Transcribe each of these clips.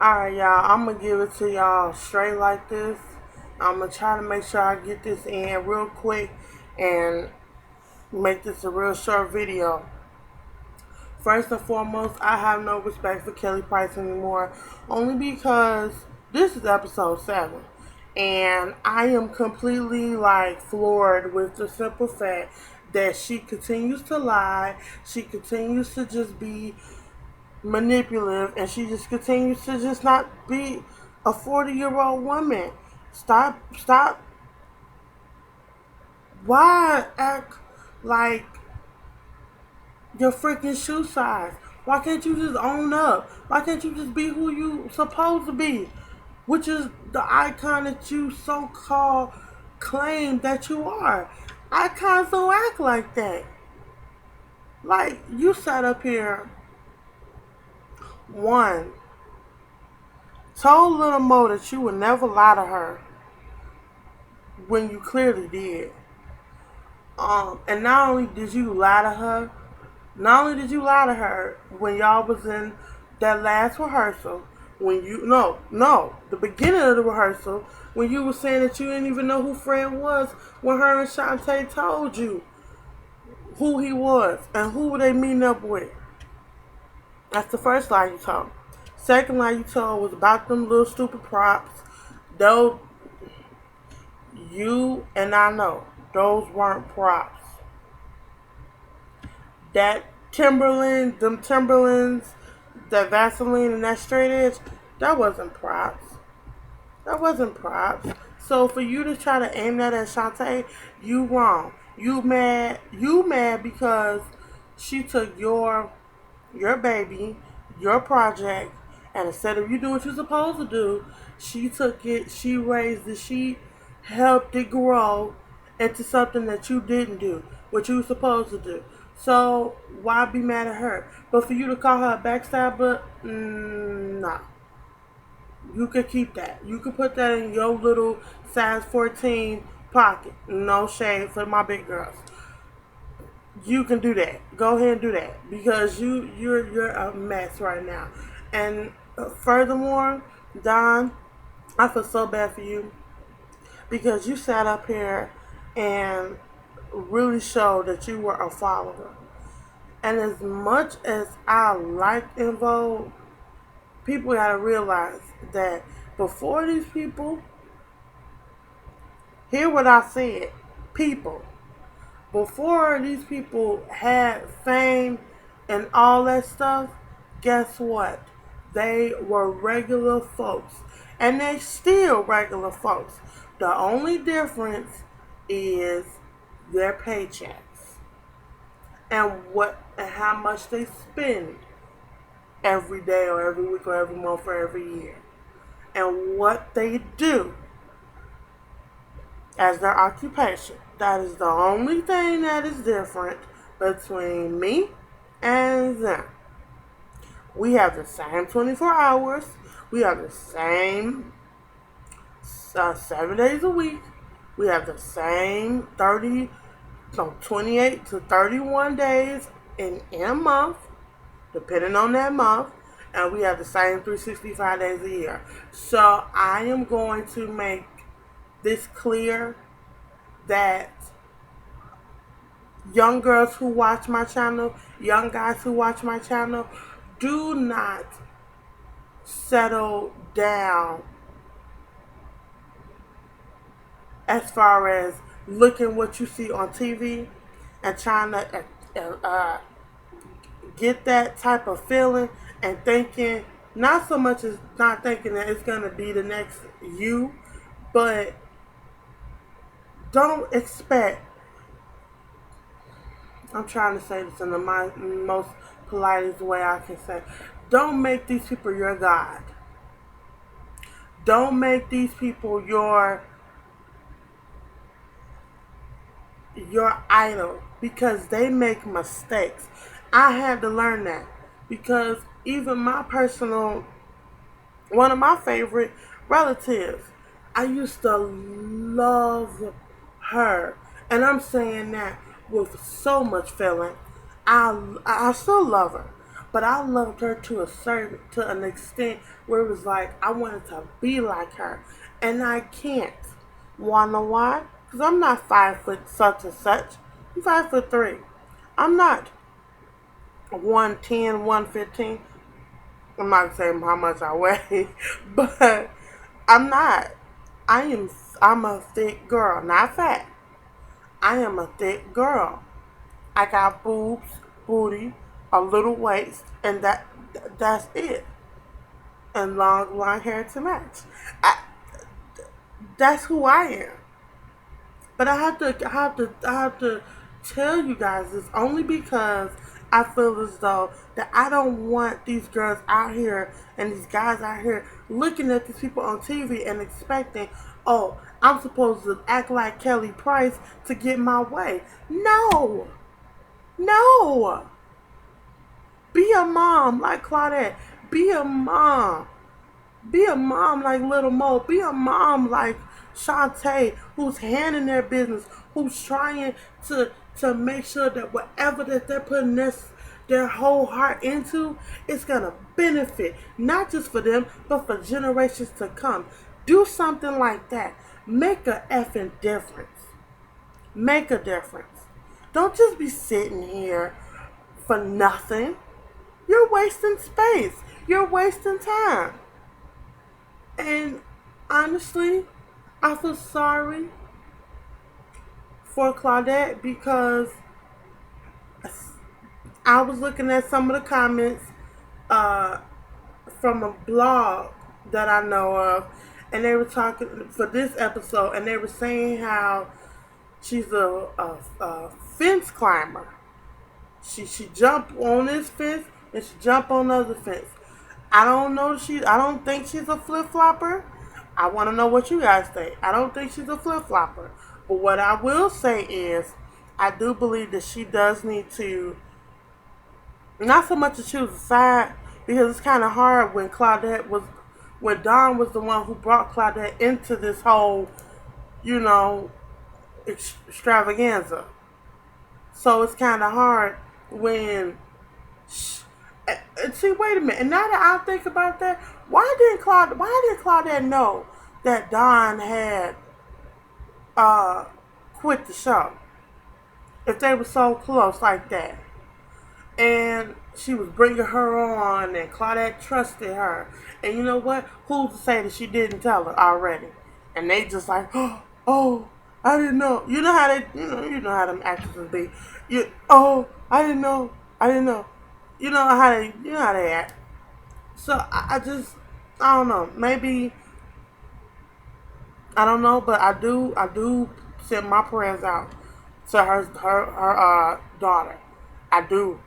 Alright, y'all, I'm gonna give it to y'all straight like this. I'm gonna try to make sure I get this in real quick and make this a real short video. First and foremost, I have no respect for Kelly Price anymore, only because this is episode 7. And I am completely floored with the simple fact that she continues to lie. She continues to just be manipulative, and she just continues to just not be a 40-year-old woman. Stop. Why act like your freaking shoe size? Why can't you just own up? Why can't you just be who you supposed to be? Which is the icon that you so-called claim that you are. Icons don't act like that. Like, you sat up here, one, told Little Mo that you would never lie to her when you clearly did. And not only did you lie to her, when y'all was in that last rehearsal, when you the beginning of the rehearsal, when you were saying that you didn't even know who Fred was, when her and Shantae told you who he was and who were they meeting up with. That's the first lie you told. Second lie you told was about them little stupid props. Though you and I know those weren't props. That them Timberlands, that Vaseline and that straight edge, that wasn't props. That wasn't props. So for you to try to aim that at Shantae, you wrong. You mad because she took your baby, your project, and instead of you doing what you're supposed to do, she took it, she raised it, she helped it grow into something that you didn't do, what you were supposed to do. So why be mad at her? But for you to call her a backstabber, nah. You could keep that. You could put that in your little size 14 pocket. No shade for my big girls. You can do that. Go ahead and do that because you're a mess right now. And furthermore, Don, I feel so bad for you because you sat up here and really showed that you were a follower. And as much as I liked En Vogue, people gotta realize that before these people, hear what I said, people, before these people had fame and all that stuff, guess what? They were regular folks. And they still regular folks. The only difference is their paychecks and how much they spend every day or every week or every month or every year. And what they do as their occupation. That is the only thing that is different between me and them. We have the same 24 hours. We have the same 7 days a week. We have the same 28 to 31 days in a month, depending on that month. And we have the same 365 days a year. So I am going to make this clear that young girls who watch my channel, young guys who watch my channel, do not settle down as far as looking what you see on TV and trying to get that type of feeling and thinking, not so much as not thinking that it's going to be the next you, but don't expect, I'm trying to say this in the most politest way I can say, don't make these people your God. Don't make these people your idol because they make mistakes. I had to learn that because even one of my favorite relatives, I used to love her. And I'm saying that with so much feeling. I still love her. But I loved her to an extent where it was like I wanted to be like her, and I can't. Wanna know why? Because I'm not 5 foot such and such. I'm 5'3". I'm not 110, 115. I'm not saying how much I weigh, but I'm not. I am. I'm a thick girl, not fat. I am a thick girl. I got boobs, booty, a little waist, and that's it. And long hair to match. I, that's who I am. But I have to tell you guys this only because I feel as though that I don't want these girls out here and these guys out here looking at these people on TV and expecting, oh, I'm supposed to act like Kelly Price to get my way. No, no. Be a mom like Claudette. Be a mom. Be a mom like Little Mo. Be a mom like Shantae, who's handling their business, who's trying to make sure that whatever that they're putting their whole heart into, it's gonna benefit not just for them, but for generations to come. Do something like that. Make a effing difference. Make a difference. Don't just be sitting here for nothing. You're wasting space. You're wasting time. And honestly, I feel sorry for Claudette because I was looking at some of the comments uh, from a blog that I know of, and they were talking for this episode, and they were saying how she's a fence climber. She jumped on this fence and she jumped on another fence. I don't know. I don't think she's a flip flopper. I want to know what you guys think. I don't think she's a flip flopper. But what I will say is, I do believe that she does need to, not so much to choose a side, because it's kind of hard when Dawn was the one who brought Claudette into this whole, you know, extravaganza. So it's kind of hard when. See, wait a minute. And now that I think about that, Why did Claudette know that Dawn had uh quit the show? If they were so close like that, and she was bringing her on, and Claudette trusted her, and you know what? Who's to say that she didn't tell her already? And they just like, oh, I didn't know. You know how you know how them actresses be. I didn't know. I didn't know. You know how they act. So I don't know. Maybe I don't know, but I do send my prayers out to her daughter. I do.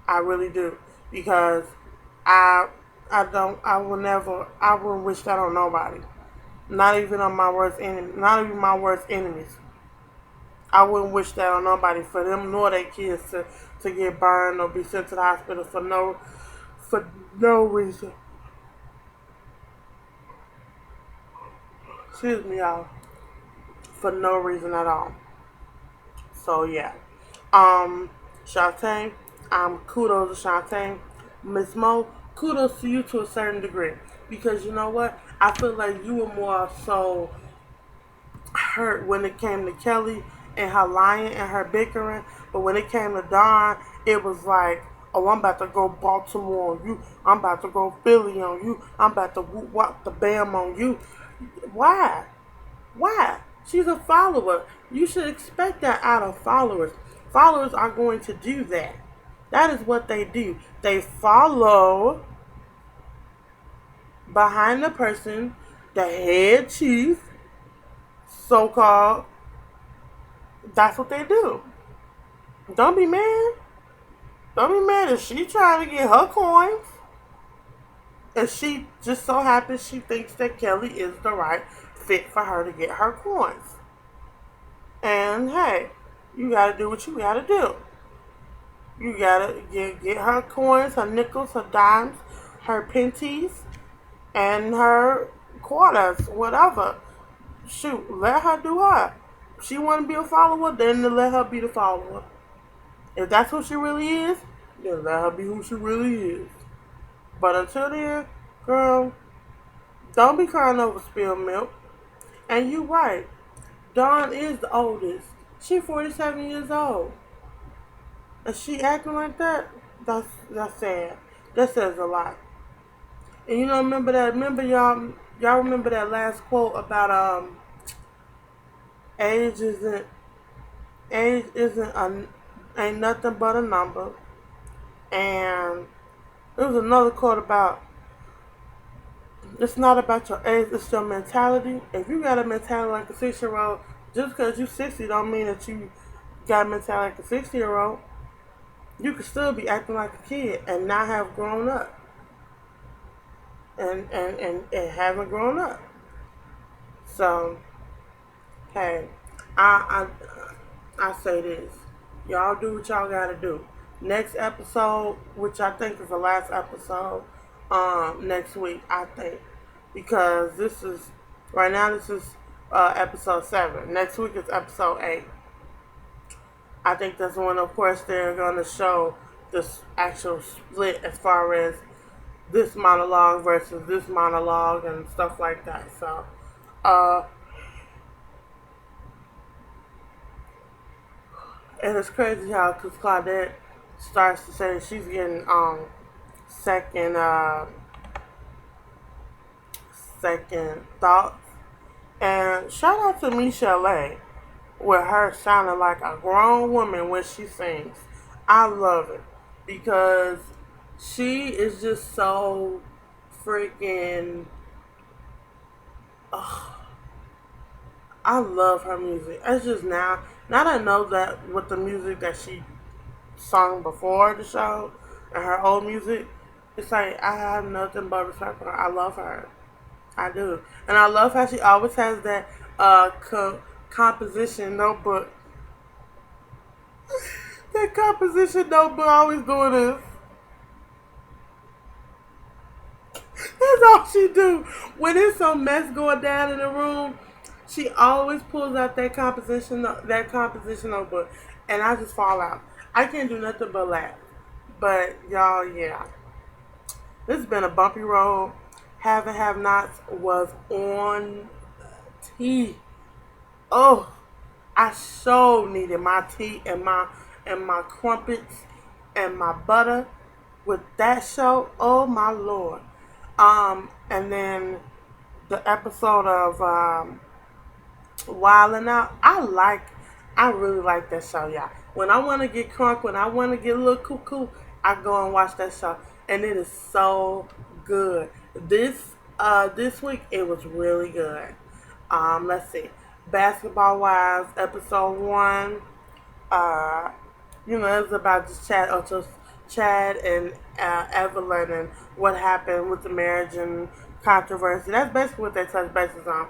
I really do, because I I will never, I wouldn't wish that on nobody. Not even on my worst enemy. Not even my worst enemies. I wouldn't wish that on nobody, for them nor their kids to get burned or be sent to the hospital for no reason. Excuse me, y'all. For no reason at all. So yeah. Shantae, kudos to Shantae. Miss Mo, kudos to you to a certain degree. Because you know what? I feel like you were more so hurt when it came to Kelly and her lying and her bickering. But when it came to Dawn, it was like, oh, I'm about to go Baltimore on you. I'm about to go Philly on you. I'm about to whoop wop the bam on you. Why? Why? She's a follower. You should expect that out of followers. Followers are going to do that. That is what they do. They follow behind the person, the head chief, so called. That's what they do. Don't be mad. Don't be mad if she trying to get her coins. And she just so happens she thinks that Kelly is the right fit for her to get her coins. And hey, you gotta do what you gotta do. You gotta get her coins, her nickels, her dimes, her pennies, and her quarters, whatever. Shoot, let her do her. If she wanna be a follower, then let her be the follower. If that's who she really is, Then let her be who she really is. But until then, girl, don't be crying over spilled milk. And you right. Dawn is the oldest. She 47 years old. And she acting like that? That's sad. That says a lot. And you know, remember y'all remember that last quote about age isn't age isn't a, ain't nothing but a number. And there was another quote about it's not about your age, it's your mentality. If you got a mentality like a 6 year old, just because you 60 don't mean that you got a mentality like a 60-year old. You could still be acting like a kid and not have grown up. And haven't grown up. So, hey, I I say this. Y'all do what y'all gotta do. Next episode, which I think is the last episode, next week, I think. Because this is right now this is episode 7. Next week is episode 8. I think that's when of course they're gonna show this actual split as far as this monologue versus this monologue and stuff like that. So uh and it's crazy how because Claudette starts to say she's getting second second thoughts. And shout out to Michelle A with her sounding like a grown woman when she sings. I love it because she is just so freaking. I love her music. It's just now that I know that with the music that she sung before the show and her old music, it's like I have nothing but respect for her. I love her. I do, and I love how she always has that composition notebook. That composition notebook always doing this. That's all she do. When there's some mess going down in the room, she always pulls out that composition notebook, and I just fall out. I can't do nothing but laugh. But y'all, yeah, this has been a bumpy road. Have and have nots was on tea. Oh, I so needed my tea and my crumpets and my butter with that show. Oh my lord. And then the episode of Wildin' Out. I really like that show, y'all. When I want to get crunk, when I want to get a little cuckoo, I go and watch that show, and it is so good. This week it was really good. Let's see, Basketball Wives episode 1. Uh, it's about Chad and Evelyn and what happened with the marriage and controversy. That's basically what they touch bases on.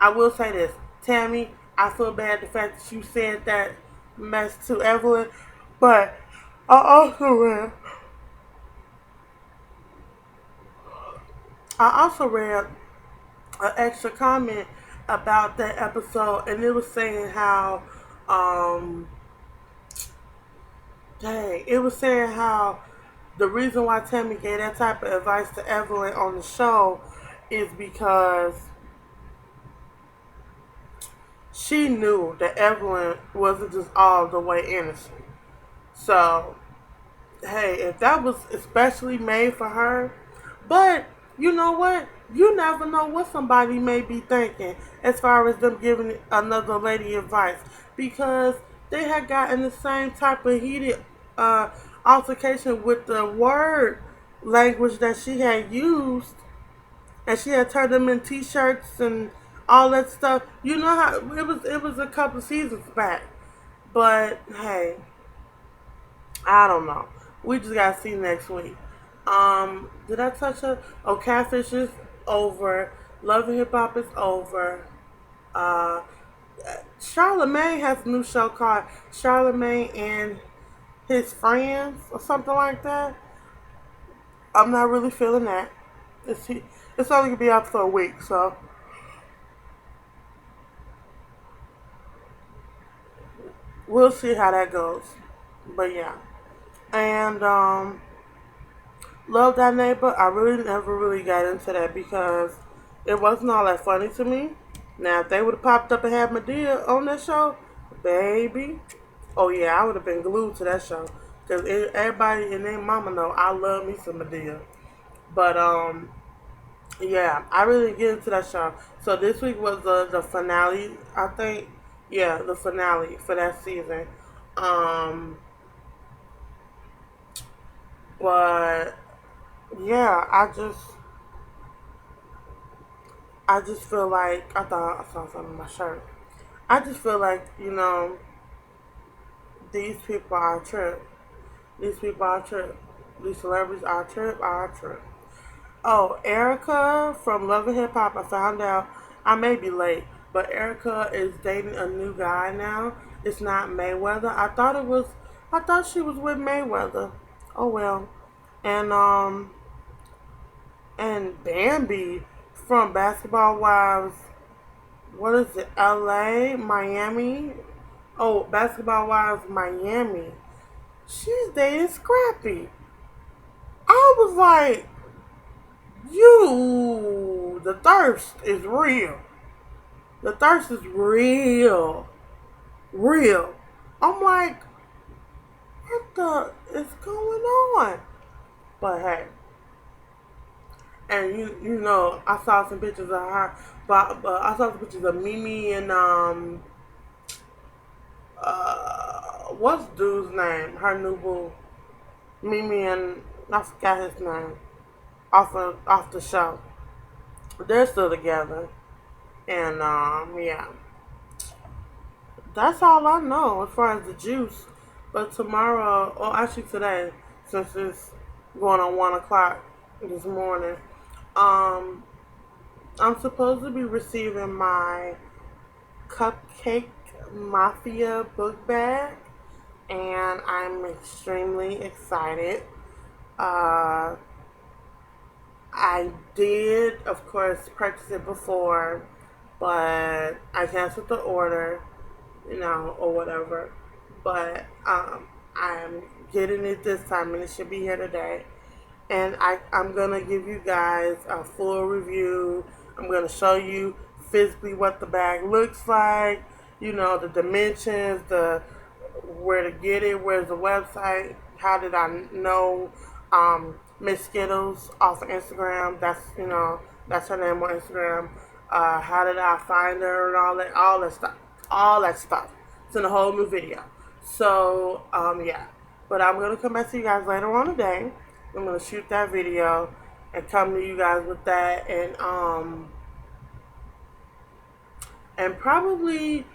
I will say this, Tammy. I feel bad the fact that you said that mess to Evelyn, but I also read. I also read an extra comment about that episode, and it was saying how um, it was saying how the reason why Tammy gave that type of advice to Evelyn on the show is because she knew that Evelyn wasn't just all the way innocent. So, hey, if that was especially made for her, but you know what? You never know what somebody may be thinking as far as them giving another lady advice because they had gotten the same type of heated altercation with the word language that she had used, and she had turned them in T-shirts and all that stuff. You know how it was a couple seasons back, but hey, I don't know. We just gotta see next week. Did I touch it? Oh, Catfish is over. Love and Hip Hop is over. Uh, Charlemagne has a new show called Charlemagne and His Friends or something like that. I'm not really feeling that. It's only gonna be up for a week, so we'll see how that goes. But yeah. And Love That Neighbor, I really never really got into that because it wasn't all that funny to me. Now, if they would have popped up and had Medea on that show, baby, oh yeah, I would have been glued to that show. Because everybody and their mama know I love me some Medea. But, yeah, I really didn't get into that show. So this week was the finale, I think. Yeah, the finale for that season. Um, but yeah, I just feel like I thought I saw something in my shirt. I just feel like, these people are a trip. These people are a trip. These celebrities are a trip, are a trip. Oh, Erica from Love and Hip Hop, I found out, I may be late, but Erica is dating a new guy now. It's not Mayweather. I thought she was with Mayweather. Oh well. And and Bambi from Basketball Wives, what is it, LA, Miami? Oh, Basketball Wives Miami. She's dating Scrappy. I was like, the thirst is real. The thirst is real. Real. I'm like, what the is going on? But hey, and I saw some pictures of her, but I saw some pictures of Mimi and what's dude's name? Her new boo, Mimi, and I forgot his name off the show. They're still together, and yeah, that's all I know as far as the juice. But tomorrow, or actually today, since it's going on 1 o'clock this morning, um, I'm supposed to be receiving my Cupcake Mafia book bag, and I'm extremely excited. Uh, I did, of course, purchase it before, but I canceled the order, or whatever. But I'm getting it this time, and it should be here today. And I'm going to give you guys a full review. I'm going to show you physically what the bag looks like, the dimensions, the where to get it, where's the website, how did I know Miss Skittles off of Instagram. That's her name on Instagram. How did I find her and all that stuff. It's in a whole new video. So yeah, but I'm gonna come back to you guys later on today. I'm gonna shoot that video and come to you guys with that, and probably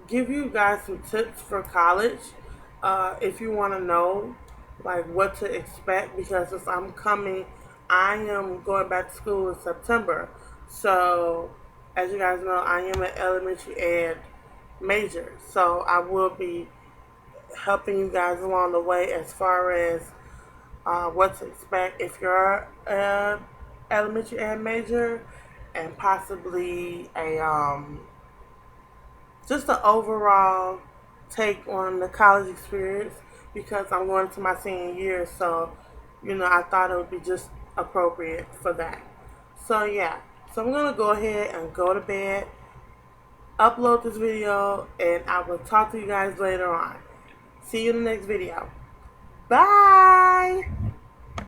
give you guys some tips for college if you want to know like what to expect, because since I am going back to school in September. So as you guys know, I am an elementary ed major, so I will be helping you guys along the way as far as what to expect if you're a elementary ed major, and possibly a just an overall take on the college experience, because I'm going to my senior year, so I thought it would be just appropriate for that. So yeah, so I'm gonna go ahead and go to bed, upload this video, and I will talk to you guys later on. See you in the next video. Bye.